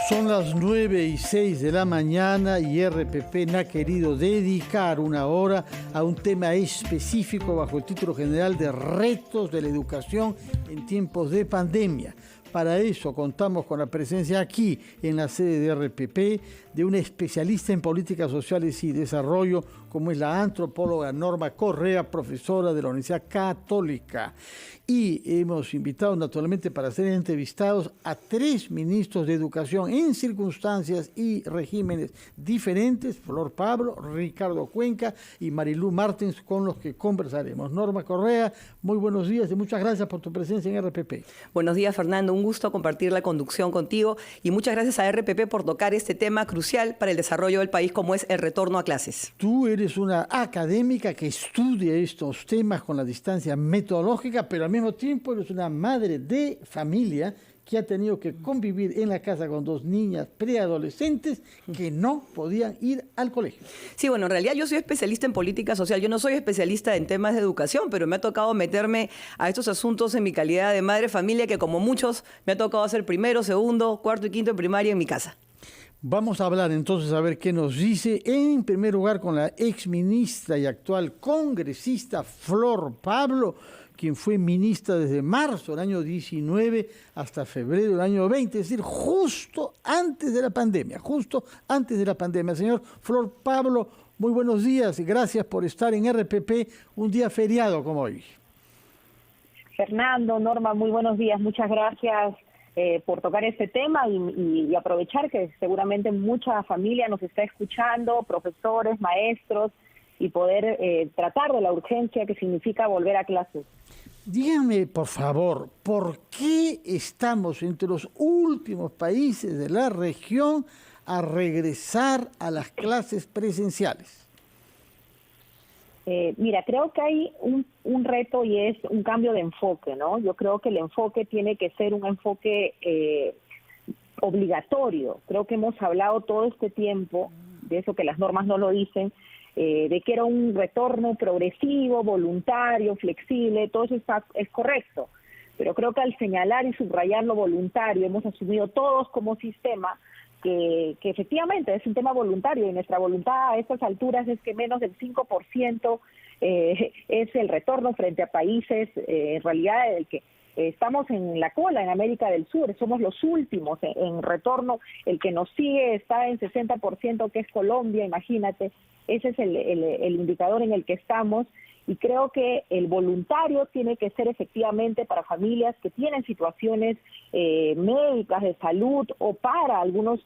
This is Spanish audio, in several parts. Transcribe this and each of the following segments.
Son las 9:06 de la mañana y RPP no ha querido dedicar una hora a un tema específico bajo el título general de Retos de la Educación en tiempos de pandemia. Para eso contamos con la presencia aquí en la sede de RPP de una especialista en políticas sociales y desarrollo, como es la antropóloga Norma Correa, profesora de la Universidad Católica. Y hemos invitado naturalmente para ser entrevistados a 3 ministros de educación en circunstancias y regímenes diferentes: Flor Pablo, Ricardo Cuenca y Marilú Martins, con los que conversaremos. Norma Correa, muy buenos días y muchas gracias por tu presencia en RPP. Buenos días, Fernando, un gusto compartir la conducción contigo y muchas gracias a RPP por tocar este tema crucial para el desarrollo del país, como es el retorno a clases. Tú eres una académica que estudia estos temas con la distancia metodológica, pero al mismo tiempo eres una madre de familia que ha tenido que convivir en la casa con 2 niñas preadolescentes que no podían ir al colegio. Sí, bueno, en realidad yo soy especialista en política social. Yo no soy especialista en temas de educación, pero me ha tocado meterme a estos asuntos en mi calidad de madre de familia, que como muchos me ha tocado hacer primero, segundo, cuarto y quinto de primaria en mi casa. Vamos a hablar entonces a ver qué nos dice, en primer lugar con la exministra y actual congresista Flor Pablo, quien fue ministra desde marzo del año 19 hasta febrero del año 20, es decir, justo antes de la pandemia, Señor Flor Pablo, muy buenos días y gracias por estar en RPP un día feriado como hoy. Fernando, Norma, muy buenos días, muchas gracias por tocar este tema y aprovechar que seguramente mucha familia nos está escuchando, profesores, maestros, y poder tratar de la urgencia que significa volver a clases. Dígame, por favor, ¿por qué estamos entre los últimos países de la región a regresar a las clases presenciales? Mira, creo que hay un reto y es un cambio de enfoque, ¿no? Yo creo que el enfoque tiene que ser un enfoque obligatorio. Creo que hemos hablado todo este tiempo, de eso que las normas no lo dicen, de que era un retorno progresivo, voluntario, flexible, todo eso es correcto. Pero creo que al señalar y subrayar lo voluntario, hemos asumido todos como sistema que efectivamente es un tema voluntario y nuestra voluntad a estas alturas es que menos del 5% es el retorno frente a países, en realidad el que estamos en la cola en América del Sur, somos los últimos en retorno, el que nos sigue está en 60%, que es Colombia, imagínate, ese es el indicador en el que estamos. Y creo que el voluntario tiene que ser efectivamente para familias que tienen situaciones médicas, de salud, o para algunos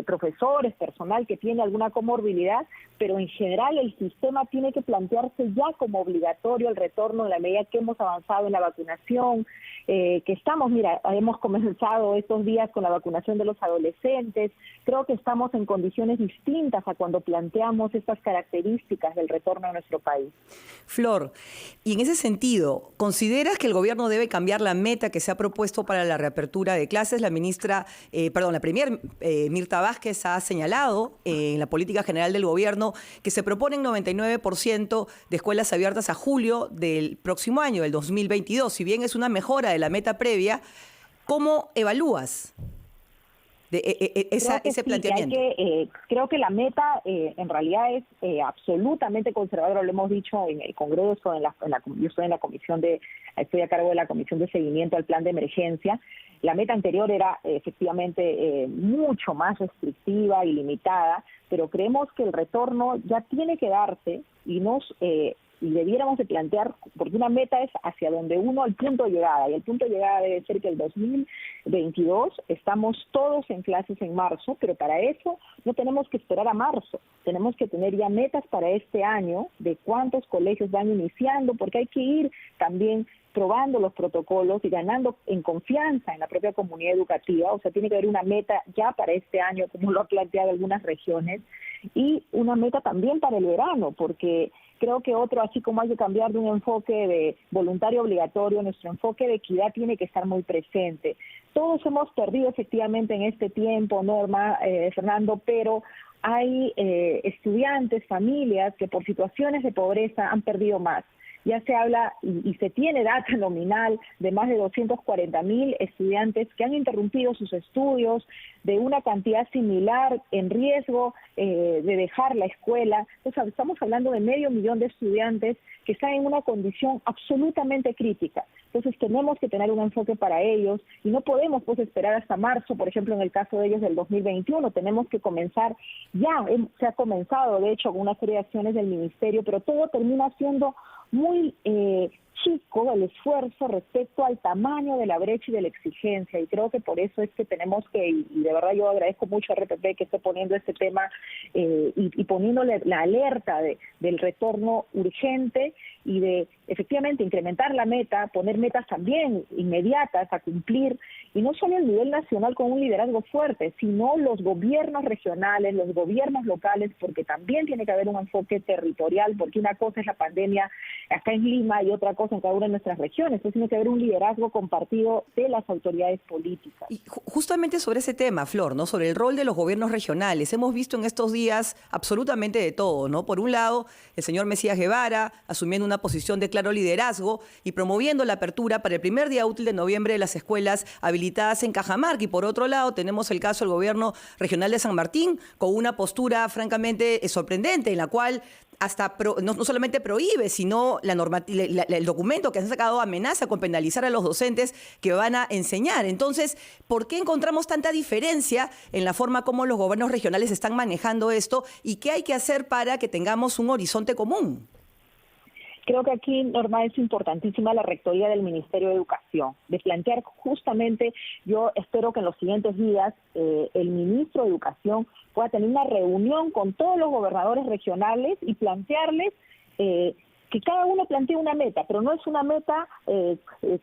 profesores, personal que tiene alguna comorbilidad, pero en general el sistema tiene que plantearse ya como obligatorio el retorno en la medida que hemos avanzado en la vacunación, que estamos, mira, hemos comenzado estos días con la vacunación de los adolescentes. Creo que estamos en condiciones distintas a cuando planteamos estas características del retorno a nuestro país. Flor, y en ese sentido, ¿consideras que el gobierno debe cambiar la meta que se ha propuesto para la reapertura de clases? La premier Mirta Vázquez ha señalado en la política general del gobierno que se proponen 99% de escuelas abiertas a julio del próximo año, del 2022. Si bien es una mejora de la meta previa, ¿cómo evalúas ese planteamiento? Creo que la meta en realidad es absolutamente conservadora, lo hemos dicho en el Congreso, yo estoy a cargo de la Comisión de Seguimiento al Plan de Emergencia. La meta anterior era efectivamente mucho más restrictiva y limitada, pero creemos que el retorno ya tiene que darse y debiéramos de plantear, porque una meta es hacia donde el punto de llegada, y el punto de llegada debe ser que el 2022 estamos todos en clases en marzo, pero para eso no tenemos que esperar a marzo, tenemos que tener ya metas para este año de cuántos colegios van iniciando, porque hay que ir también probando los protocolos y ganando en confianza en la propia comunidad educativa. O sea, tiene que haber una meta ya para este año, como lo han planteado algunas regiones, y una meta también para el verano, porque creo que así como hay que cambiar de un enfoque de voluntario obligatorio, nuestro enfoque de equidad tiene que estar muy presente. Todos hemos perdido efectivamente en este tiempo, Norma, Fernando, pero hay estudiantes, familias que por situaciones de pobreza han perdido más. ya se habla y se tiene data nominal de más de 240.000 estudiantes que han interrumpido sus estudios, de una cantidad similar en riesgo de dejar la escuela. Entonces, estamos hablando de 500.000 de estudiantes que están en una condición absolutamente crítica. Entonces, tenemos que tener un enfoque para ellos y no podemos pues esperar hasta marzo, por ejemplo, en el caso de ellos del 2021. Tenemos que comenzar ya, se ha comenzado de hecho con una serie de acciones del ministerio, pero todo termina siendo muy chico el esfuerzo respecto al tamaño de la brecha y de la exigencia, y creo que por eso es que tenemos que, y de verdad yo agradezco mucho a RPP que esté poniendo este tema y poniéndole la alerta del retorno urgente y de efectivamente incrementar la meta, poner metas también inmediatas a cumplir, y no solo a nivel nacional con un liderazgo fuerte, sino los gobiernos regionales, los gobiernos locales, porque también tiene que haber un enfoque territorial, porque una cosa es la pandemia acá en Lima y otra cosa en cada una de nuestras regiones. Entonces tiene que haber un liderazgo compartido de las autoridades políticas. Y justamente sobre ese tema, Flor, ¿no? Sobre el rol de los gobiernos regionales. Hemos visto en estos días absolutamente de todo, ¿no? Por un lado, el señor Mesías Guevara asumiendo una posición de claro liderazgo y promoviendo la apertura para el primer día útil de noviembre de las escuelas habilitadas en Cajamarca. Y por otro lado, tenemos el caso del gobierno regional de San Martín con una postura francamente sorprendente en la cual hasta no solamente prohíbe, sino el documento que han sacado amenaza con penalizar a los docentes que van a enseñar. Entonces, ¿por qué encontramos tanta diferencia en la forma como los gobiernos regionales están manejando esto y qué hay que hacer para que tengamos un horizonte común? Creo que aquí, Norma, es importantísima la rectoría del Ministerio de Educación, de plantear justamente, yo espero que en los siguientes días el ministro de Educación pueda tener una reunión con todos los gobernadores regionales y plantearles que cada uno plantee una meta, pero no es una meta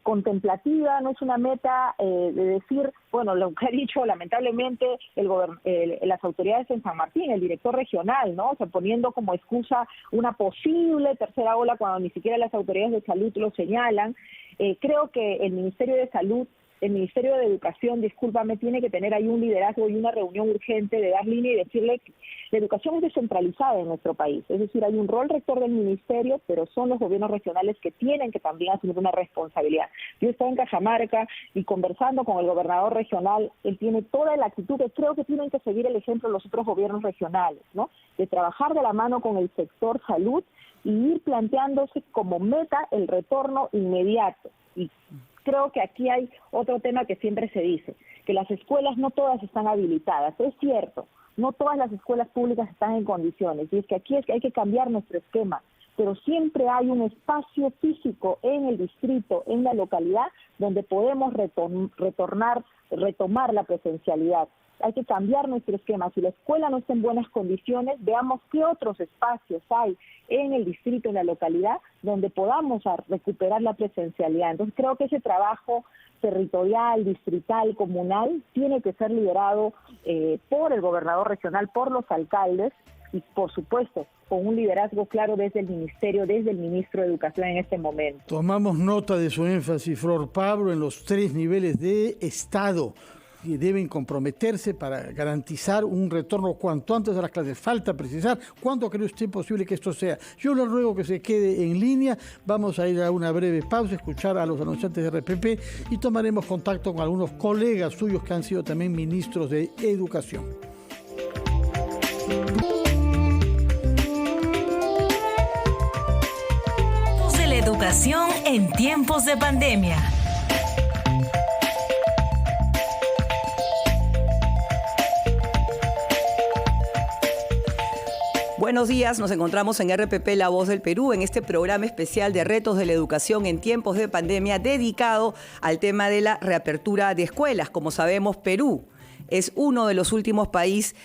contemplativa, no es una meta de decir, bueno, lo que ha dicho lamentablemente las autoridades en San Martín, el director regional, ¿no? O sea, poniendo como excusa una posible tercera ola cuando ni siquiera las autoridades de salud lo señalan. Creo que el Ministerio de Salud, el Ministerio de Educación, discúlpame, tiene que tener ahí un liderazgo y una reunión urgente de dar línea y decirle que la educación es descentralizada en nuestro país. Es decir, hay un rol rector del ministerio, pero son los gobiernos regionales que tienen que también asumir una responsabilidad. Yo estoy en Cajamarca y conversando con el gobernador regional, él tiene toda la actitud que creo que tienen que seguir el ejemplo de los otros gobiernos regionales, ¿no? De trabajar de la mano con el sector salud y ir planteándose como meta el retorno inmediato. Y creo que aquí hay otro tema que siempre se dice, que las escuelas no todas están habilitadas. Es cierto, no todas las escuelas públicas están en condiciones, y es que aquí hay que cambiar nuestro esquema, pero siempre hay un espacio físico en el distrito, en la localidad, donde podemos retomar la presencialidad. Hay que cambiar nuestro esquema. Si la escuela no está en buenas condiciones, veamos qué otros espacios hay en el distrito, en la localidad, donde podamos recuperar la presencialidad. Entonces creo que ese trabajo territorial, distrital, comunal, tiene que ser liderado por el gobernador regional, por los alcaldes y, por supuesto, con un liderazgo claro desde el ministerio, desde el ministro de Educación en este momento. Tomamos nota de su énfasis, Flor Pablo, en los 3 niveles de Estado que deben comprometerse para garantizar un retorno cuanto antes a las clases. Falta precisar cuándo cree usted posible que esto sea. Yo le ruego que se quede en línea. Vamos a ir a una breve pausa, escuchar a los anunciantes de RPP y tomaremos contacto con algunos colegas suyos que han sido también ministros de Educación. De la educación en tiempos de pandemia. Buenos días, nos encontramos en RPP La Voz del Perú, en este programa especial de retos de la educación en tiempos de pandemia dedicado al tema de la reapertura de escuelas. Como sabemos, Perú es uno de los últimos países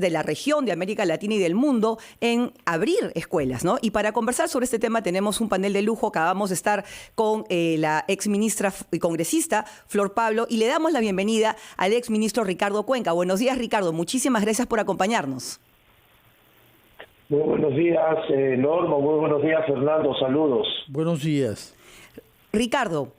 de la región de América Latina y del mundo en abrir escuelas, ¿no? Y para conversar sobre este tema tenemos un panel de lujo. Acabamos de estar con la exministra y congresista Flor Pablo y le damos la bienvenida al exministro Ricardo Cuenca. Buenos días, Ricardo. Muchísimas gracias por acompañarnos. Muy buenos días, Norma. Muy buenos días, Fernando. Saludos. Buenos días. Ricardo,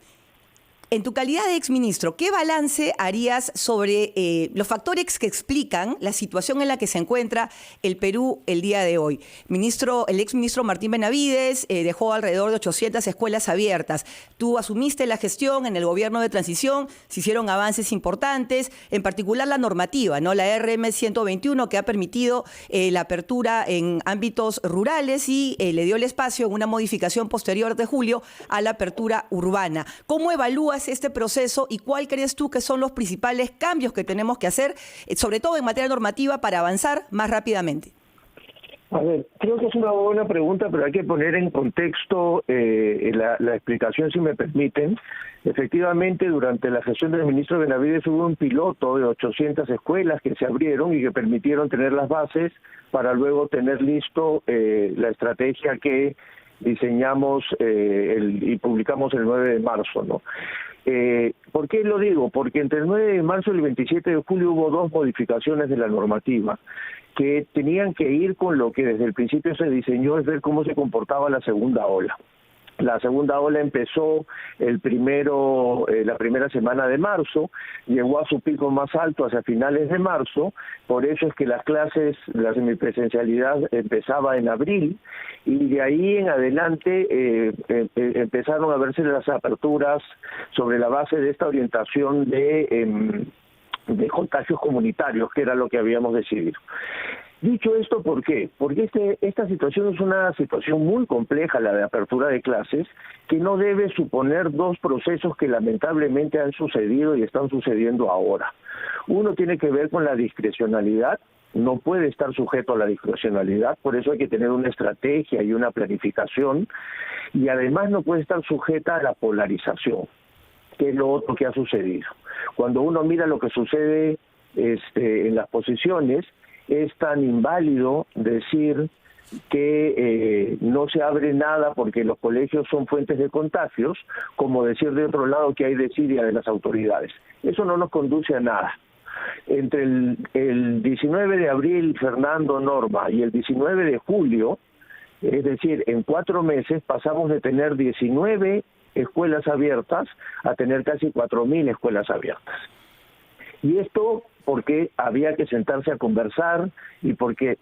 En tu calidad de exministro, ¿qué balance harías sobre los factores que explican la situación en la que se encuentra el Perú el día de hoy? El exministro Martín Benavides dejó alrededor de 800 escuelas abiertas. Tú asumiste la gestión en el gobierno de transición, se hicieron avances importantes, en particular la normativa, ¿no? La RM 121, que ha permitido la apertura en ámbitos rurales y le dio el espacio en una modificación posterior de julio a la apertura urbana. ¿Cómo evalúas este proceso y cuál crees tú que son los principales cambios que tenemos que hacer, sobre todo en materia normativa, para avanzar más rápidamente? A ver, creo que es una buena pregunta, pero hay que poner en contexto la explicación, si me permiten. Efectivamente, durante la gestión del ministro Benavides hubo un piloto de 800 escuelas que se abrieron y que permitieron tener las bases para luego tener listo la estrategia que diseñamos y publicamos el 9 de marzo, ¿no? ¿Por qué lo digo? Porque entre el 9 de marzo y el 27 de julio hubo 2 modificaciones de la normativa que tenían que ir con lo que desde el principio se diseñó, es ver cómo se comportaba la segunda ola. La segunda ola empezó la primera semana de marzo, llegó a su pico más alto hacia finales de marzo, por eso es que las clases, la semipresencialidad empezaba en abril, y de ahí en adelante empezaron a verse las aperturas sobre la base de esta orientación de contagios comunitarios, que era lo que habíamos decidido. Dicho esto, ¿por qué? Porque esta situación es una situación muy compleja, la de apertura de clases, que no debe suponer 2 procesos que lamentablemente han sucedido y están sucediendo ahora. Uno tiene que ver con la discrecionalidad, no puede estar sujeto a la discrecionalidad, por eso hay que tener una estrategia y una planificación, y además no puede estar sujeta a la polarización, que es lo otro que ha sucedido. Cuando uno mira lo que sucede en las posiciones, es tan inválido decir que no se abre nada porque los colegios son fuentes de contagios, como decir de otro lado que hay desidia de las autoridades. Eso no nos conduce a nada. Entre el 19 de abril, Fernando, Norma, y el 19 de julio, es decir, en 4 meses pasamos de tener 19 escuelas abiertas a tener casi 4.000 escuelas abiertas. Y esto porque había que sentarse a conversar y porque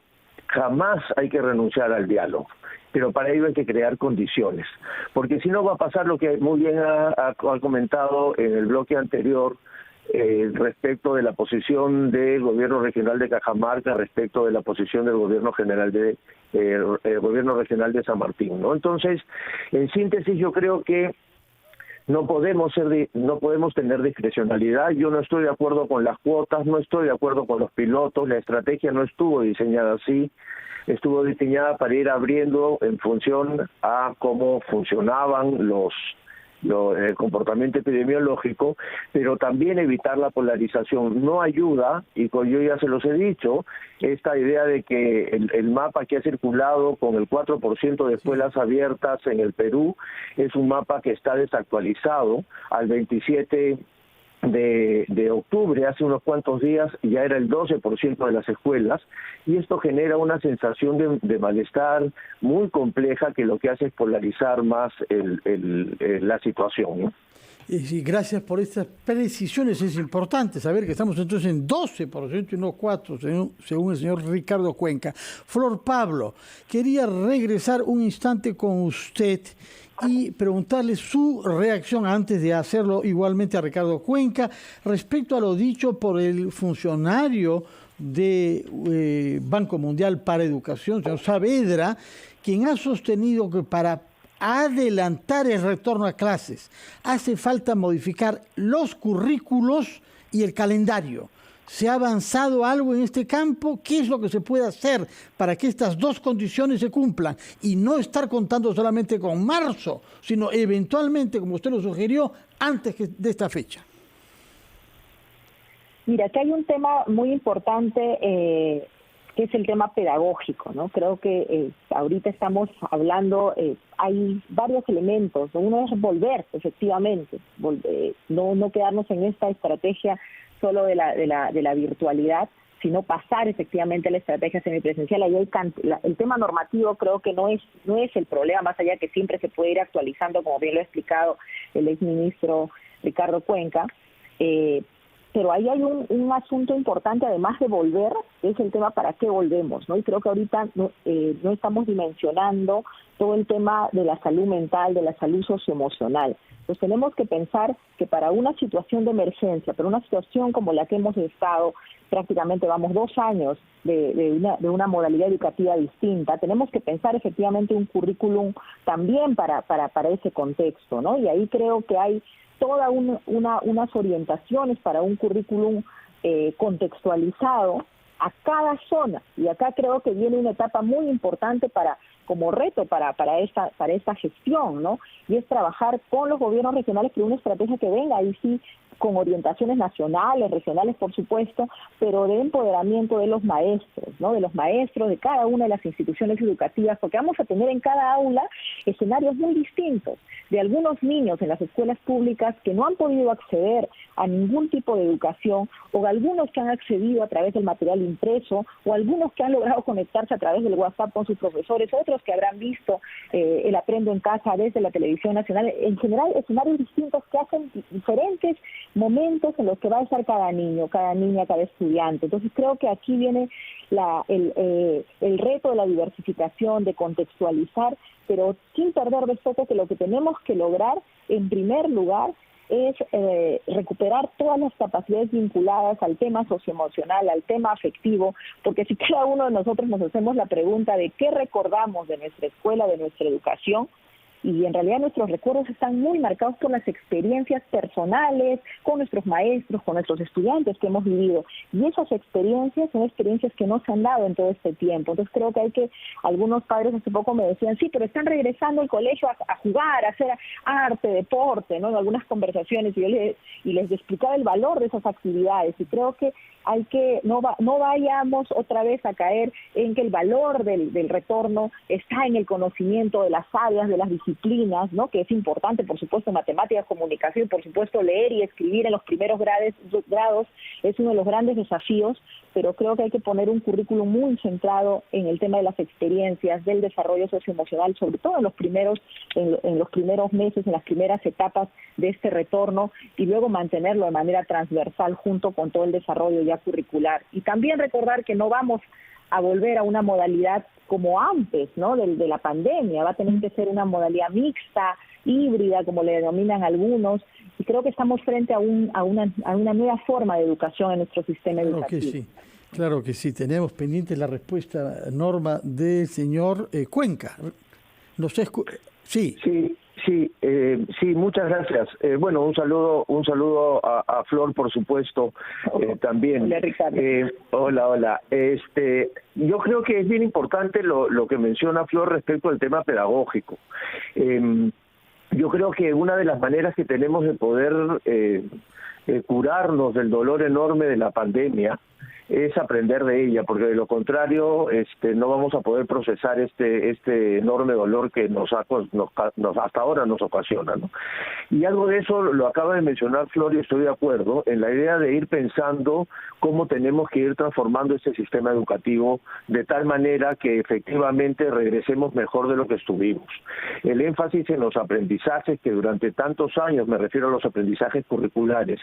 jamás hay que renunciar al diálogo. Pero para ello hay que crear condiciones. Porque si no va a pasar lo que muy bien ha comentado en el bloque anterior respecto de la posición del gobierno regional de Cajamarca, respecto de la posición del gobierno general gobierno regional de San Martín, ¿no? Entonces, en síntesis, yo creo que no podemos tener discrecionalidad. Yo no estoy de acuerdo con las cuotas, no estoy de acuerdo con los pilotos, la estrategia no estuvo diseñada así, estuvo diseñada para ir abriendo en función a cómo funcionaban el comportamiento epidemiológico, pero también evitar la polarización. No ayuda, y yo ya se los he dicho, esta idea de que el mapa que ha circulado con el 4% de escuelas abiertas en el Perú es un mapa que está desactualizado. Al 27 de octubre, hace unos cuantos días, ya era el 12% de las escuelas, y esto genera una sensación de malestar muy compleja que lo que hace es polarizar más la situación, ¿no? Sí, gracias por estas precisiones. Es importante saber que estamos entonces en 12% y no 4%, según el señor Ricardo Cuenca. Flor Pablo, quería regresar un instante con usted y preguntarle su reacción antes de hacerlo igualmente a Ricardo Cuenca respecto a lo dicho por el funcionario de Banco Mundial para Educación, señor Saavedra, quien ha sostenido que para adelantar el retorno a clases hace falta modificar los currículos y el calendario. ¿Se ha avanzado algo en este campo? ¿Qué es lo que se puede hacer para que estas 2 condiciones se cumplan? Y no estar contando solamente con marzo, sino eventualmente, como usted lo sugirió, antes de esta fecha. Mira, aquí hay un tema muy importante que es el tema pedagógico, ¿no? Creo que ahorita estamos hablando, hay varios elementos. Uno es volver, efectivamente, no quedarnos en esta estrategia solo de la virtualidad, sino pasar efectivamente a la estrategia semipresencial. Ahí el tema normativo creo que no es el problema, más allá que siempre se puede ir actualizando, como bien lo ha explicado el exministro Ricardo Cuenca. Pero ahí hay un asunto importante, además de volver, es el tema para qué volvemos, ¿no? Y creo que ahorita no estamos dimensionando todo el tema de la salud mental, de la salud socioemocional. Pues tenemos que pensar que para una situación de emergencia, para una situación como la que hemos estado, prácticamente vamos 2 años de una modalidad educativa distinta, tenemos que pensar efectivamente un currículum también para ese contexto, ¿no? Y ahí creo que hay todas unas orientaciones para un currículum contextualizado a cada zona. Y acá creo que viene una etapa muy importante como reto para esta gestión, ¿no? Y es trabajar con los gobiernos regionales por una estrategia que venga ahí sí con orientaciones nacionales, regionales, por supuesto, pero de empoderamiento de los maestros, ¿no? De los maestros de cada una de las instituciones educativas, porque vamos a tener en cada aula escenarios muy distintos de algunos niños en las escuelas públicas que no han podido acceder a ningún tipo de educación, o algunos que han accedido a través del material impreso, o algunos que han logrado conectarse a través del WhatsApp con sus profesores, otros que habrán visto el Aprendo en Casa desde la televisión nacional. En general, escenarios distintos que hacen diferentes momentos en los que va a estar cada niño, cada niña, cada estudiante. Entonces creo que aquí viene el reto de la diversificación, de contextualizar, pero sin perder de foco que lo que tenemos que lograr, en primer lugar, es recuperar todas las capacidades vinculadas al tema socioemocional, al tema afectivo, porque si cada uno de nosotros nos hacemos la pregunta de qué recordamos de nuestra escuela, de nuestra educación, y en realidad nuestros recuerdos están muy marcados por las experiencias personales, con nuestros maestros, con nuestros estudiantes que hemos vivido. Y esas experiencias son experiencias que no se han dado en todo este tiempo. Entonces creo que algunos padres hace poco me decían, sí, pero están regresando al colegio a jugar, a hacer arte, deporte, ¿no? En algunas conversaciones, y yo les explicaba el valor de esas actividades. Y creo que hay que no vayamos otra vez a caer en que el valor del retorno está en el conocimiento de las áreas, de las disciplinas, ¿no? Que es importante, por supuesto, matemáticas, comunicación, por supuesto, leer y escribir en los primeros grados es uno de los grandes desafíos, pero creo que hay que poner un currículum muy centrado en el tema de las experiencias, del desarrollo socioemocional, sobre todo en los primeros meses, en las primeras etapas de este retorno, y luego mantenerlo de manera transversal junto con todo el desarrollo ya curricular. Y también recordar que no vamos a volver a una modalidad como antes, ¿no? de la pandemia. Va a tener que ser una modalidad mixta, híbrida, como le denominan algunos, y creo que estamos frente a una nueva forma de educación en nuestro sistema educativo. Claro que sí. Tenemos pendiente la respuesta, Norma, del señor Cuenca. Sí, muchas gracias. Bueno, un saludo a Flor, por supuesto, también. Hola, Ricardo. Hola. Yo creo que es bien importante lo que menciona Flor respecto al tema pedagógico. Yo creo que una de las maneras que tenemos de poder curarnos del dolor enorme de la pandemia es aprender de ella, porque de lo contrario no vamos a poder procesar este enorme dolor que hasta ahora nos ocasiona, ¿no? Y algo de eso lo acaba de mencionar Flor, y estoy de acuerdo en la idea de ir pensando cómo tenemos que ir transformando este sistema educativo de tal manera que efectivamente regresemos mejor de lo que estuvimos. El énfasis en los aprendizajes que durante tantos años, me refiero a los aprendizajes curriculares,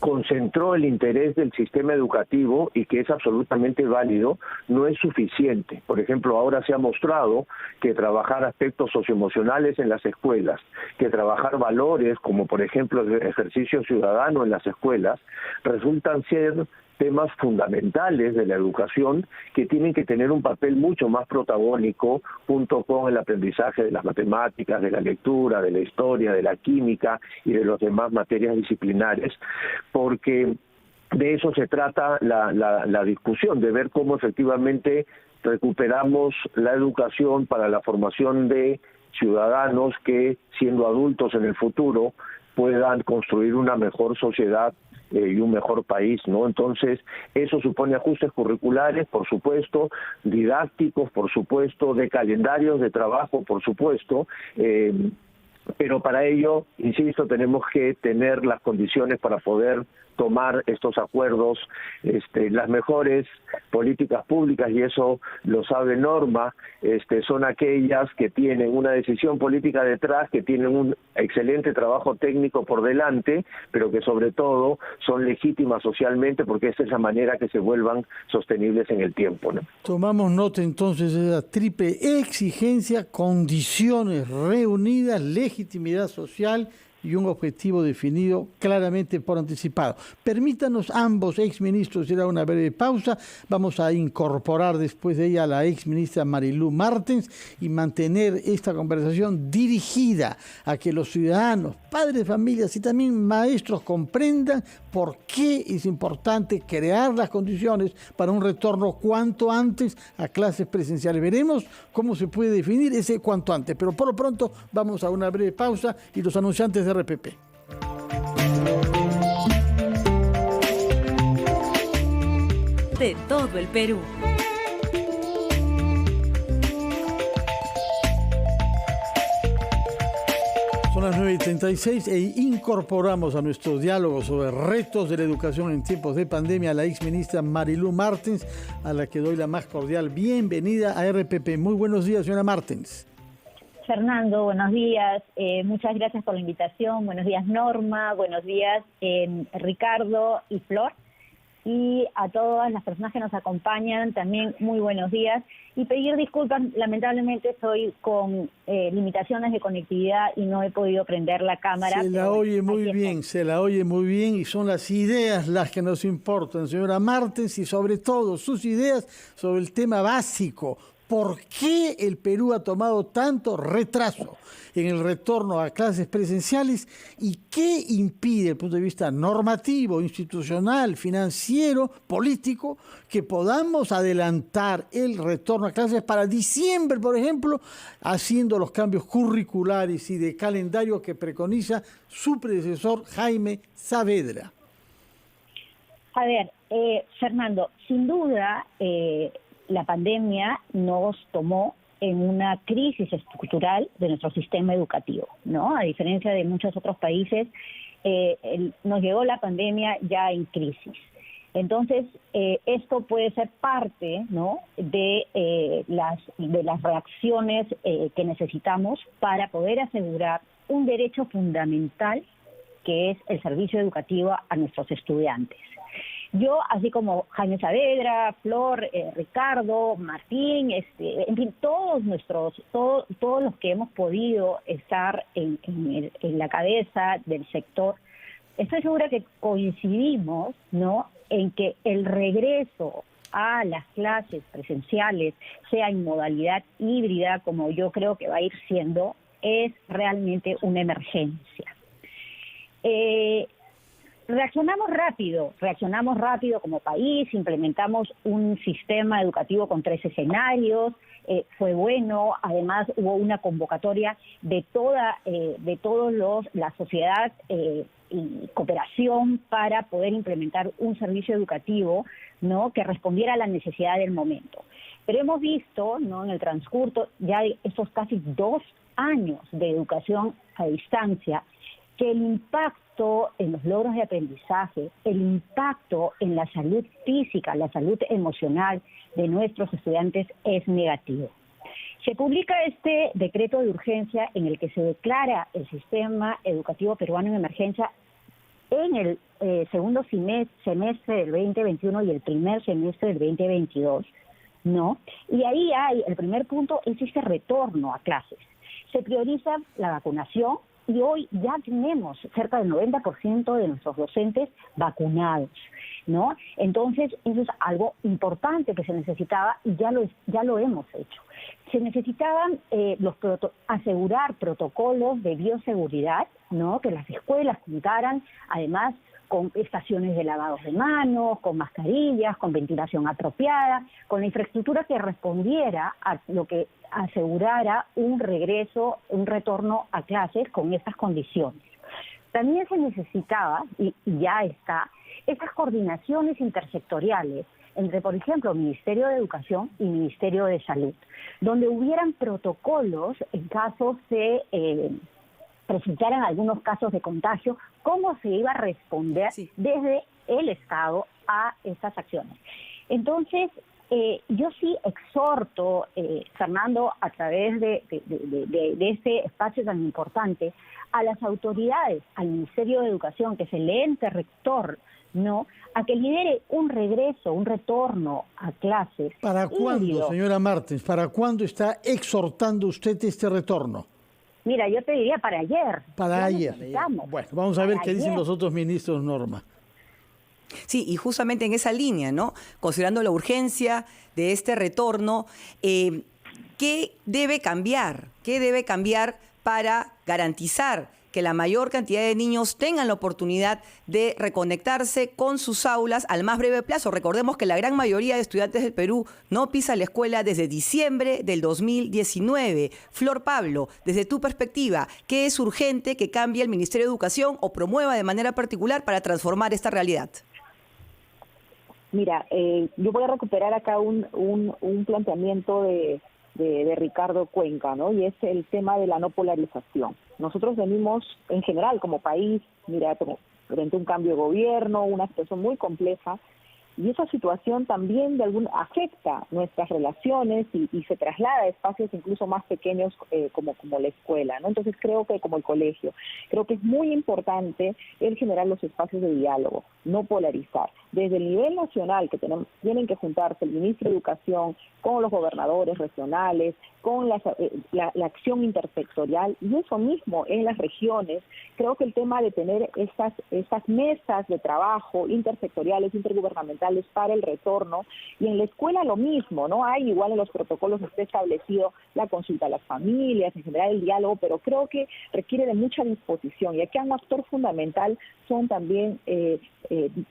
concentró el interés del sistema educativo, y que es absolutamente válido, no es suficiente. Por ejemplo, ahora se ha mostrado que trabajar aspectos socioemocionales en las escuelas, que trabajar valores, como por ejemplo el ejercicio ciudadano en las escuelas, resultan ser temas fundamentales de la educación que tienen que tener un papel mucho más protagónico junto con el aprendizaje de las matemáticas, de la lectura, de la historia, de la química y de las demás materias disciplinares, porque de eso se trata la discusión, de ver cómo efectivamente recuperamos la educación para la formación de ciudadanos que, siendo adultos en el futuro, puedan construir una mejor sociedad y un mejor país, ¿no? Entonces, eso supone ajustes curriculares, por supuesto, didácticos, por supuesto, de calendarios de trabajo, por supuesto, pero para ello, insisto, tenemos que tener las condiciones para poder tomar estos acuerdos, las mejores políticas públicas, y eso lo sabe Norma, son aquellas que tienen una decisión política detrás, que tienen un excelente trabajo técnico por delante, pero que sobre todo son legítimas socialmente, porque esa es la manera que se vuelvan sostenibles en el tiempo, ¿no? Tomamos nota entonces de esa triple exigencia: condiciones reunidas, legitimidad social y un objetivo definido claramente por anticipado. Permítanos ambos exministros ir a una breve pausa. Vamos a incorporar después de ella a la exministra Marilú Martens y mantener esta conversación dirigida a que los ciudadanos, padres de familias y también maestros comprendan por qué es importante crear las condiciones para un retorno cuanto antes a clases presenciales. Veremos cómo se puede definir ese cuanto antes, pero por lo pronto vamos a una breve pausa y los anunciantes de RPP. De todo el Perú. Son las 9:36 e incorporamos a nuestro diálogo sobre retos de la educación en tiempos de pandemia a la exministra Marilú Martens, a la que doy la más cordial bienvenida a RPP. Muy buenos días, señora Martens. Fernando, buenos días. Muchas gracias por la invitación. Buenos días, Norma. Buenos días, Ricardo y Flor. Y a todas las personas que nos acompañan, también muy buenos días. Y pedir disculpas, lamentablemente estoy con limitaciones de conectividad y no he podido prender la cámara. Se la oye muy bien y son las ideas las que nos importan, señora Martens, y sobre todo sus ideas sobre el tema básico. ¿Por qué el Perú ha tomado tanto retraso en el retorno a clases presenciales y qué impide, desde el punto de vista normativo, institucional, financiero, político, que podamos adelantar el retorno a clases para diciembre, por ejemplo, haciendo los cambios curriculares y de calendario que preconiza su predecesor Jaime Saavedra? A ver, Fernando, sin duda la pandemia nos tomó en una crisis estructural de nuestro sistema educativo, ¿no? A diferencia de muchos otros países, nos llegó la pandemia ya en crisis. Entonces, esto puede ser parte, ¿no?, de las reacciones que necesitamos para poder asegurar un derecho fundamental, que es el servicio educativo a nuestros estudiantes. Yo, así como Jaime Saavedra, Flor, Ricardo, Martín, en fin, todos los que hemos podido estar en la cabeza del sector, estoy segura que coincidimos, ¿no?, en que el regreso a las clases presenciales, sea en modalidad híbrida, como yo creo que va a ir siendo, es realmente una emergencia. Reaccionamos rápido como país, implementamos un sistema educativo con 3 escenarios, fue bueno, además hubo una convocatoria de toda la sociedad y cooperación para poder implementar un servicio educativo, ¿no?, que respondiera a la necesidad del momento. Pero hemos visto, ¿no?, en el transcurso ya de estos casi 2 años de educación a distancia, que el impacto en los logros de aprendizaje, el impacto en la salud física, la salud emocional de nuestros estudiantes es negativo. Se publica este decreto de urgencia en el que se declara el sistema educativo peruano en emergencia en el segundo semestre del 2021 y el primer semestre del 2022, ¿no? Y ahí el primer punto es este retorno a clases. Se prioriza la vacunación, y hoy ya tenemos cerca del 90% de nuestros docentes vacunados, ¿no? Entonces, eso es algo importante que se necesitaba y ya lo hemos hecho. Se necesitaban asegurar protocolos de bioseguridad, ¿no?, que las escuelas contaran, además, con estaciones de lavados de manos, con mascarillas, con ventilación apropiada, con la infraestructura que respondiera a lo que asegurara un retorno a clases con estas condiciones. También se necesitaba, y ya está, esas coordinaciones intersectoriales entre, por ejemplo, Ministerio de Educación y Ministerio de Salud, donde hubieran protocolos en casos de presentaran algunos casos de contagio, cómo se iba a responder desde el Estado a estas acciones. Entonces, yo sí exhorto, Fernando, a través de este espacio tan importante, a las autoridades, al Ministerio de Educación, que es el ente rector, ¿no?, a que lidere un regreso, un retorno a clases. ¿Para cuándo, señora Martens? ¿Para cuándo está exhortando usted este retorno? Mira, yo te diría para ayer. Para ayer. Bueno, vamos a ver qué dicen los otros ministros, Norma. Sí, y justamente en esa línea, ¿no?, considerando la urgencia de este retorno, ¿qué debe cambiar? ¿Qué debe cambiar para garantizar que la mayor cantidad de niños tengan la oportunidad de reconectarse con sus aulas al más breve plazo? Recordemos que la gran mayoría de estudiantes del Perú no pisa la escuela desde diciembre del 2019. Flor Pablo, desde tu perspectiva, ¿qué es urgente que cambie el Ministerio de Educación o promueva de manera particular para transformar esta realidad? Mira, yo voy a recuperar acá un planteamiento de Ricardo Cuenca, ¿no? Y es el tema de la no polarización. Nosotros venimos, en general, como país, mira, frente a un cambio de gobierno, una situación muy compleja, y esa situación también afecta nuestras relaciones y se traslada a espacios incluso más pequeños como la escuela, ¿no? Entonces creo que como el colegio, creo que es muy importante el generar los espacios de diálogo, no polarizar. Desde el nivel nacional, que tienen que juntarse el ministro de Educación con los gobernadores regionales, con la acción intersectorial, y eso mismo en las regiones. Creo que el tema de tener estas mesas de trabajo intersectoriales, intergubernamentales para el retorno, y en la escuela lo mismo, ¿no? Hay igual en los protocolos está establecido la consulta a las familias, en general el diálogo, pero creo que requiere de mucha disposición, y aquí un actor fundamental son también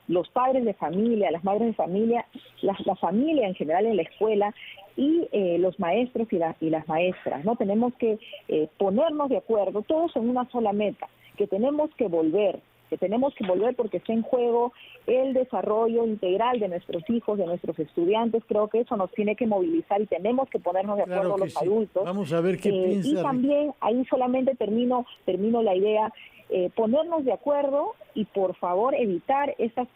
los padres de familia, las madres de familia, la familia en general en la escuela, y los maestros y las maestras, ¿no? Tenemos que ponernos de acuerdo, todos en una sola meta, que tenemos que volver porque está en juego el desarrollo integral de nuestros hijos, de nuestros estudiantes. Creo que eso nos tiene que movilizar y tenemos que ponernos de acuerdo los adultos. Vamos a ver qué piensa. Y también, ahí solamente termino la idea, ponernos de acuerdo y por favor evitar estas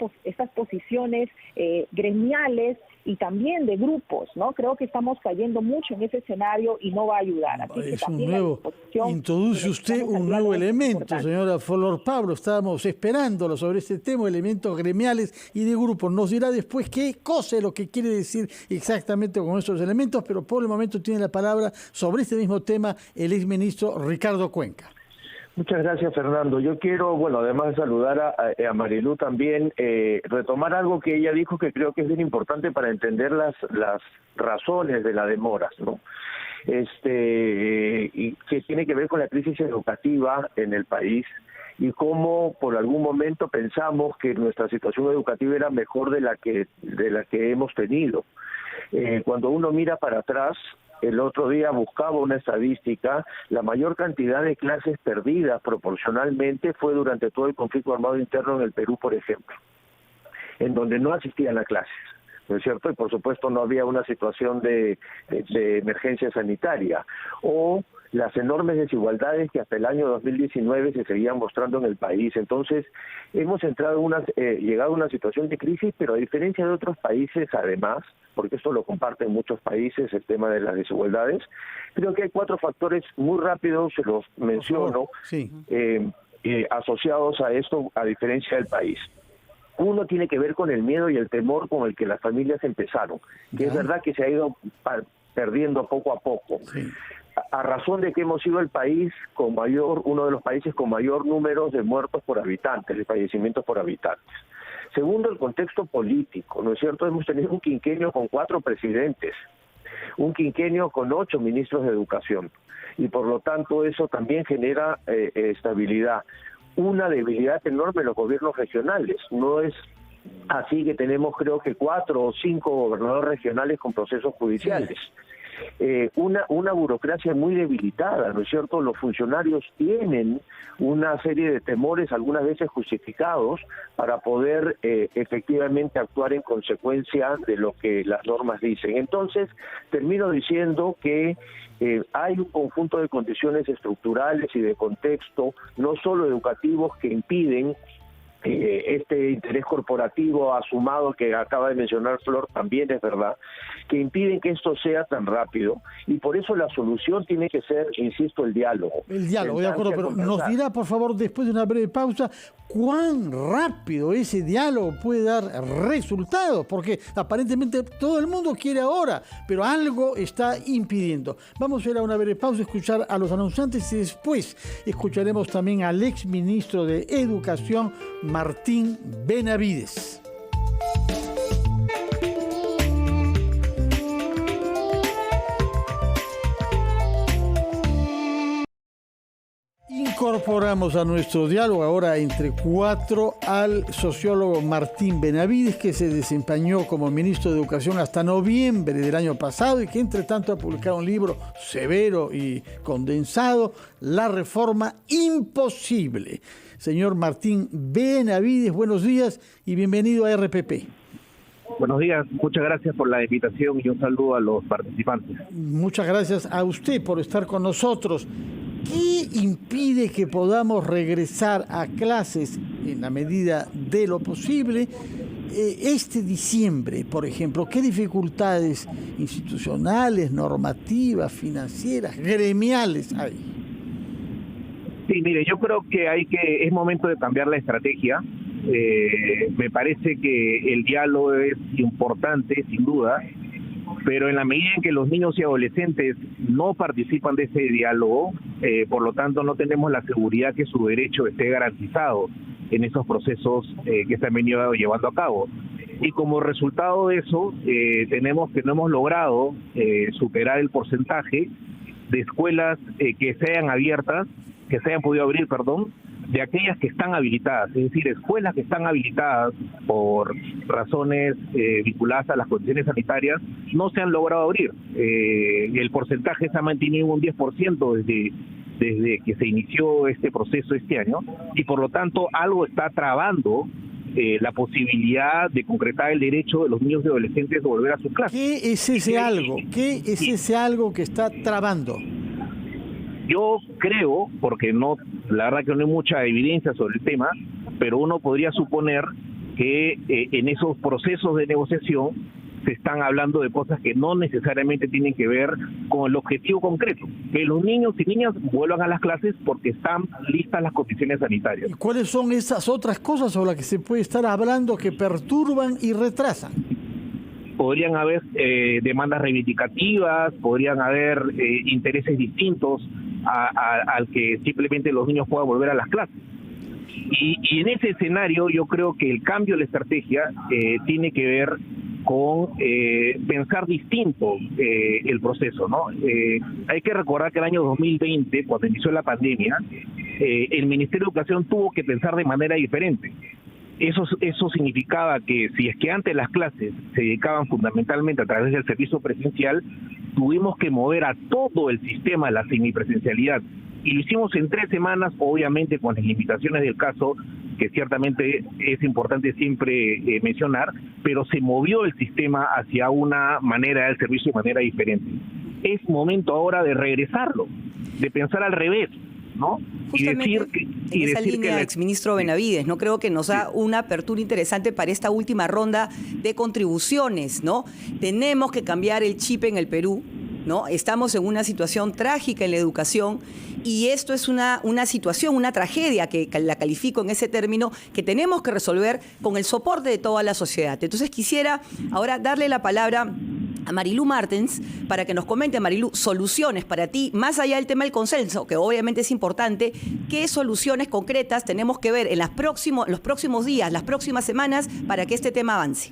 posiciones gremiales y también de grupos, ¿no? Creo que estamos cayendo mucho en ese escenario y no va a ayudar. Así que también introduce usted un nuevo elemento, señora Flor Pablo. Estábamos esperándolo sobre este tema, elementos gremiales y de grupos. Nos dirá después qué cosa es lo que quiere decir exactamente con esos elementos, pero por el momento tiene la palabra sobre este mismo tema el exministro Ricardo Cuenca. Muchas gracias, Fernando. Yo quiero, además de saludar a Marilú también, retomar algo que ella dijo que creo que es bien importante para entender las razones de las demoras, ¿no? Y que tiene que ver con la crisis educativa en el país y cómo por algún momento pensamos que nuestra situación educativa era mejor de la que hemos tenido. Cuando uno mira para atrás, el otro día buscaba una estadística, la mayor cantidad de clases perdidas proporcionalmente fue durante todo el conflicto armado interno en el Perú, por ejemplo, en donde no asistían a clases, ¿no es cierto? Y por supuesto no había una situación de emergencia sanitaria, o las enormes desigualdades que hasta el año 2019 se seguían mostrando en el país. Entonces, hemos llegado a una situación de crisis, pero a diferencia de otros países, además, porque esto lo comparten muchos países, el tema de las desigualdades, creo que hay 4 factores muy rápidos, se los menciono, asociados a esto, a diferencia del país. Uno tiene que ver con el miedo y el temor con el que las familias empezaron, que es verdad que se ha ido perdiendo poco a poco. Sí. A razón de que hemos sido el país uno de los países con mayor número de muertos por habitantes, de fallecimientos por habitantes. Segundo, el contexto político, ¿no es cierto? Hemos tenido un quinquenio con 4 presidentes, un quinquenio con 8 ministros de educación, y por lo tanto eso también genera estabilidad. Una debilidad enorme en los gobiernos regionales, no es así que tenemos creo que 4 o 5 gobernadores regionales con procesos judiciales. una burocracia muy debilitada, ¿no es cierto? Los funcionarios tienen una serie de temores, algunas veces justificados, para poder efectivamente actuar en consecuencia de lo que las normas dicen. Entonces, termino diciendo que hay un conjunto de condiciones estructurales y de contexto, no solo educativos, que impiden este interés corporativo asumado que acaba de mencionar Flor, también es verdad, que impiden que esto sea tan rápido, y por eso la solución tiene que ser, insisto, el diálogo. El diálogo, de acuerdo, pero nos dirá, por favor, después de una breve pausa, cuán rápido ese diálogo puede dar resultados, porque aparentemente todo el mundo quiere ahora, pero algo está impidiendo. Vamos a ir a una breve pausa, escuchar a los anunciantes, y después escucharemos también al exministro de Educación, Martín Benavides. Incorporamos a nuestro diálogo ahora entre cuatro al sociólogo Martín Benavides, que se desempeñó como ministro de Educación hasta noviembre del año pasado y que entre tanto ha publicado un libro severo y condensado, La Reforma Imposible. Señor Martín Benavides, buenos días y bienvenido a RPP. Buenos días, muchas gracias por la invitación y un saludo a los participantes. Muchas gracias a usted por estar con nosotros. ¿Qué impide que podamos regresar a clases en la medida de lo posible este diciembre, por ejemplo? ¿Qué dificultades institucionales, normativas, financieras, gremiales hay? Sí, mire, yo creo que es momento de cambiar la estrategia. Me parece que el diálogo es importante, sin duda, pero en la medida en que los niños y adolescentes no participan de ese diálogo, por lo tanto no tenemos la seguridad que su derecho esté garantizado en esos procesos que se han venido llevando a cabo. Y como resultado de eso, tenemos que no hemos logrado superar el porcentaje de escuelas que se hayan podido abrir, de aquellas que están habilitadas, es decir, escuelas que están habilitadas por razones vinculadas a las condiciones sanitarias, no se han logrado abrir. El porcentaje se ha mantenido un 10% desde que se inició este proceso este año, y por lo tanto algo está trabando la posibilidad de concretar el derecho de los niños y adolescentes de volver a sus clases. ¿Qué es ese algo? ¿Qué es ese algo que está trabando? Yo creo, porque la verdad que no hay mucha evidencia sobre el tema, pero uno podría suponer que en esos procesos de negociación se están hablando de cosas que no necesariamente tienen que ver con el objetivo concreto, que los niños y niñas vuelvan a las clases porque están listas las condiciones sanitarias. ¿Y cuáles son esas otras cosas sobre las que se puede estar hablando que perturban y retrasan? Podrían haber demandas reivindicativas, podrían haber intereses distintos al que simplemente los niños puedan volver a las clases. Y en ese escenario yo creo que el cambio de la estrategia tiene que ver con pensar distinto el proceso, ¿no? Hay que recordar que el año 2020, cuando inició la pandemia, el Ministerio de Educación tuvo que pensar de manera diferente. Eso significaba que si es que antes las clases se dedicaban fundamentalmente a través del servicio presencial, tuvimos que mover a todo el sistema de la semipresencialidad. Y lo hicimos en 3 semanas, obviamente con las limitaciones del caso, que ciertamente es importante siempre mencionar, pero se movió el sistema hacia una manera del servicio de manera diferente. Es momento ahora de regresarlo, de pensar al revés, ¿no? Justamente en esa línea, exministro Benavides, ¿no? Creo que nos da una apertura interesante para esta última ronda de contribuciones, ¿no? Tenemos que cambiar el chip en el Perú, ¿no? Estamos en una situación trágica en la educación y esto es una situación, una tragedia, que la califico en ese término, que tenemos que resolver con el soporte de toda la sociedad. Entonces quisiera ahora darle la palabra a Marilú Martens para que nos comente, Marilú, soluciones para ti, más allá del tema del consenso, que obviamente es importante. ¿Qué soluciones concretas tenemos que ver en los próximos días, las próximas semanas, para que este tema avance?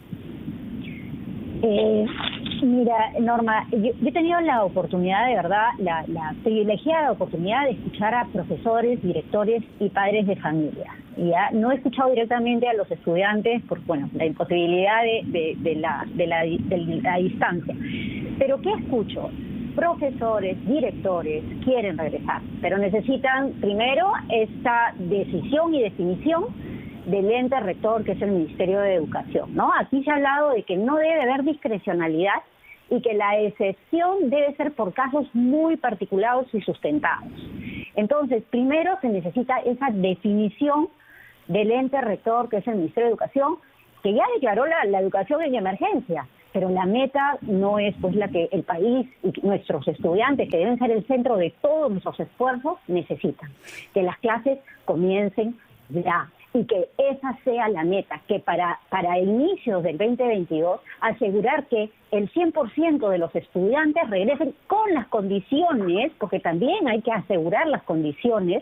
Mira, Norma, yo he tenido la oportunidad, de verdad, la privilegiada oportunidad de escuchar a profesores, directores y padres de familia. Ya no he escuchado directamente a los estudiantes por, la imposibilidad de la distancia. Pero ¿qué escucho? profesores, directores quieren regresar, pero necesitan primero esta decisión y definición del ente rector, que es el Ministerio de Educación, ¿no? Aquí se ha hablado de que no debe haber discrecionalidad y que la excepción debe ser por casos muy particulares y sustentados. Entonces, primero se necesita esa definición del ente rector, que es el Ministerio de Educación, que ya declaró la educación en emergencia, pero la meta no es pues la que el país y nuestros estudiantes, que deben ser el centro de todos nuestros esfuerzos, necesitan. Que las clases comiencen ya y que esa sea la meta, que para inicios del 2022 asegurar que el 100% de los estudiantes regresen con las condiciones, porque también hay que asegurar las condiciones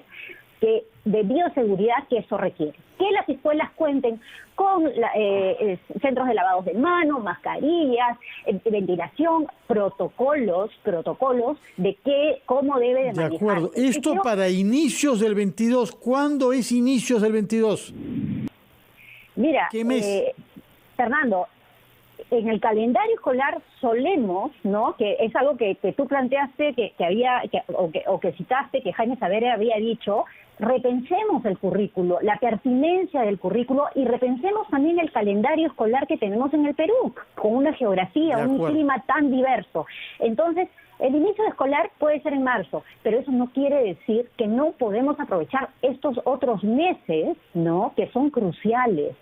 de bioseguridad que eso requiere. Que las escuelas cuenten con centros de lavados de manos, mascarillas, ventilación, protocolos de cómo debe de manejar. De acuerdo. Esto para inicios del 22. ¿Cuándo es inicios del 22? Mira, ¿qué mes? Fernando, en el calendario escolar solemos, ¿no?, que es algo que tú planteaste, que citaste, que Jaime Saavedra había dicho, repensemos el currículo, la pertinencia del currículo y repensemos también el calendario escolar que tenemos en el Perú, con una geografía, un clima tan diverso. Entonces, el inicio escolar puede ser en marzo, pero eso no quiere decir que no podemos aprovechar estos otros meses, ¿no?, que son cruciales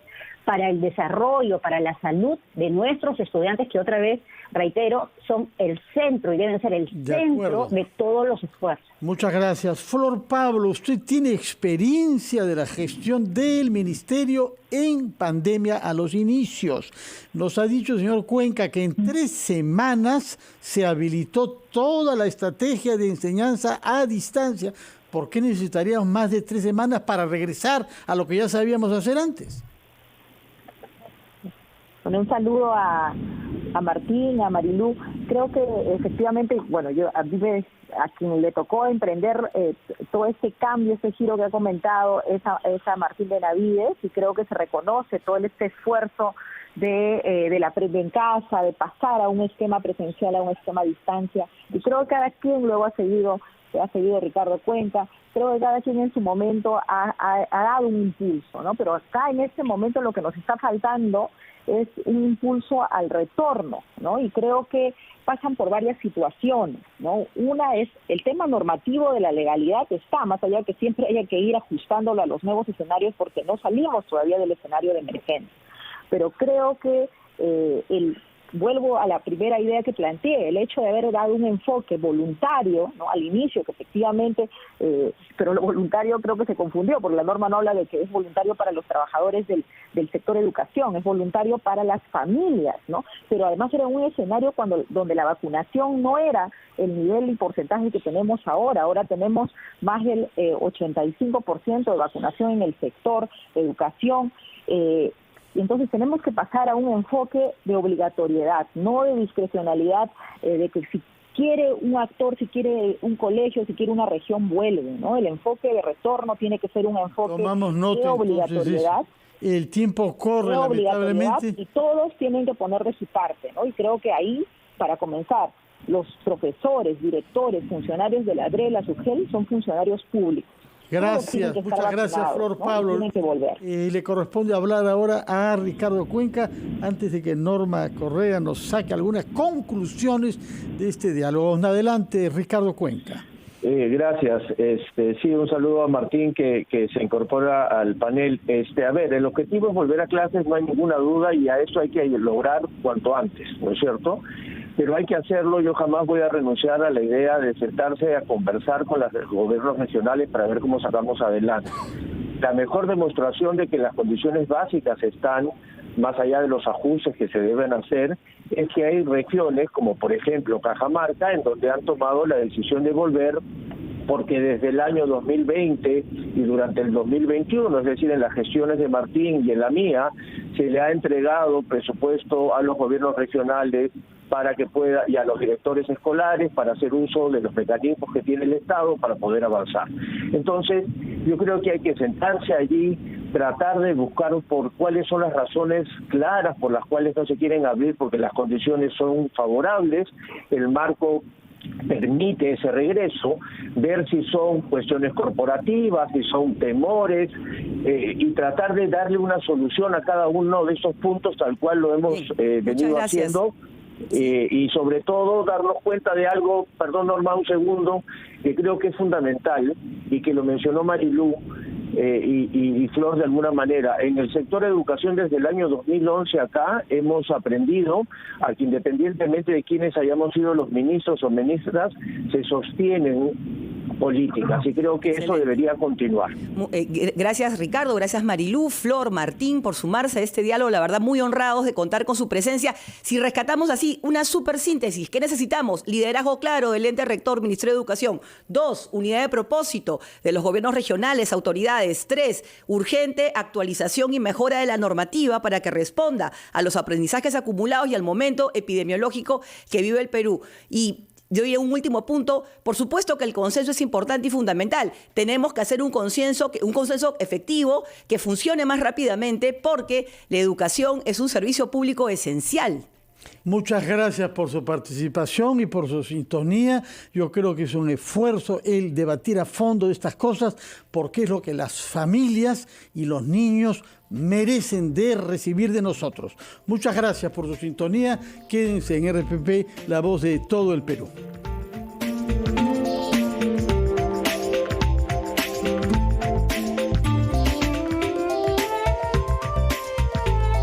para el desarrollo, para la salud de nuestros estudiantes, que otra vez, reitero, son el centro y deben ser el centro de todos los esfuerzos. Muchas gracias. Flor Pablo, usted tiene experiencia de la gestión del Ministerio en pandemia a los inicios. Nos ha dicho el señor Cuenca que en 3 semanas se habilitó toda la estrategia de enseñanza a distancia. ¿Por qué necesitaríamos más de 3 semanas para regresar a lo que ya sabíamos hacer antes? Un saludo a Martín, a Marilú. Creo que efectivamente, bueno, a quien le tocó emprender todo este cambio, este giro que ha comentado, es a Martín Benavides, y creo que se reconoce todo este esfuerzo de la aprender en casa, de pasar a un esquema presencial, a un esquema a distancia, y creo que cada quien luego ha seguido Ricardo Cuenca. Creo que cada quien en su momento ha dado un impulso, ¿no? Pero acá en este momento lo que nos está faltando es un impulso al retorno, ¿no? Y creo que pasan por varias situaciones, ¿no? Una es el tema normativo de la legalidad, está, más allá que siempre haya que ir ajustándolo a los nuevos escenarios porque no salimos todavía del escenario de emergencia. Pero creo que vuelvo a la primera idea que planteé, el hecho de haber dado un enfoque voluntario, ¿no?, al inicio, que efectivamente, pero lo voluntario creo que se confundió, porque la norma no habla de que es voluntario para los trabajadores del sector educación, es voluntario para las familias, ¿no? Pero además era un escenario donde la vacunación no era el nivel y porcentaje que tenemos ahora tenemos más del 85% de vacunación en el sector educación, entonces tenemos que pasar a un enfoque de obligatoriedad, no de discrecionalidad, de que si quiere un actor, si quiere un colegio, si quiere una región, vuelve, ¿no? El enfoque de retorno tiene que ser un enfoque de obligatoriedad. Entonces, el tiempo corre, lamentablemente. Y todos tienen que poner de su parte, ¿no? Y creo que ahí, para comenzar, los profesores, directores, funcionarios de la DRE, la SUGEL, son funcionarios públicos. Gracias, muchas gracias, Flor Pablo. Tienen que volver. Le corresponde hablar ahora a Ricardo Cuenca, antes de que Norma Correa nos saque algunas conclusiones de este diálogo. Adelante, Ricardo Cuenca. Gracias. Sí, un saludo a Martín que se incorpora al panel. A ver, el objetivo es volver a clases, no hay ninguna duda, y a eso hay que lograr cuanto antes, ¿no es cierto? Pero hay que hacerlo. Yo jamás voy a renunciar a la idea de sentarse a conversar con los gobiernos regionales para ver cómo sacamos adelante. La mejor demostración de que las condiciones básicas están, más allá de los ajustes que se deben hacer, es que hay regiones, como por ejemplo Cajamarca, en donde han tomado la decisión de volver, porque desde el año 2020 y durante el 2021, es decir, en las gestiones de Martín y en la mía, se le ha entregado presupuesto a los gobiernos regionales para que pueda, y a los directores escolares, para hacer uso de los mecanismos que tiene el Estado para poder avanzar. Entonces, yo creo que hay que sentarse allí, tratar de buscar por cuáles son las razones claras por las cuales no se quieren abrir, porque las condiciones son favorables, el marco permite ese regreso, ver si son cuestiones corporativas, si son temores, y tratar de darle una solución a cada uno de esos puntos tal cual lo hemos venido haciendo. Y sobre todo darnos cuenta de algo, perdón Norma, un segundo, que creo que es fundamental y que lo mencionó Marilú y Flor de alguna manera. En el sector de educación desde el año 2011 acá hemos aprendido a que independientemente de quienes hayamos sido los ministros o ministras, se sostienen políticas y creo que eso debería continuar. Gracias Ricardo, gracias Marilú, Flor, Martín por sumarse a este diálogo, la verdad muy honrados de contar con su presencia. Si rescatamos así una super síntesis, ¿qué necesitamos? Liderazgo claro del ente rector, Ministerio de Educación. 2, unidad de propósito de los gobiernos regionales, autoridades. 3, urgente actualización y mejora de la normativa para que responda a los aprendizajes acumulados y al momento epidemiológico que vive el Perú. Y yo diría un último punto, por supuesto que el consenso es importante y fundamental. Tenemos que hacer un consenso efectivo que funcione más rápidamente porque la educación es un servicio público esencial. Muchas gracias por su participación y por su sintonía. Yo creo que es un esfuerzo el debatir a fondo de estas cosas porque es lo que las familias y los niños merecen de recibir de nosotros. Muchas gracias por su sintonía. Quédense en RPP, la voz de todo el Perú.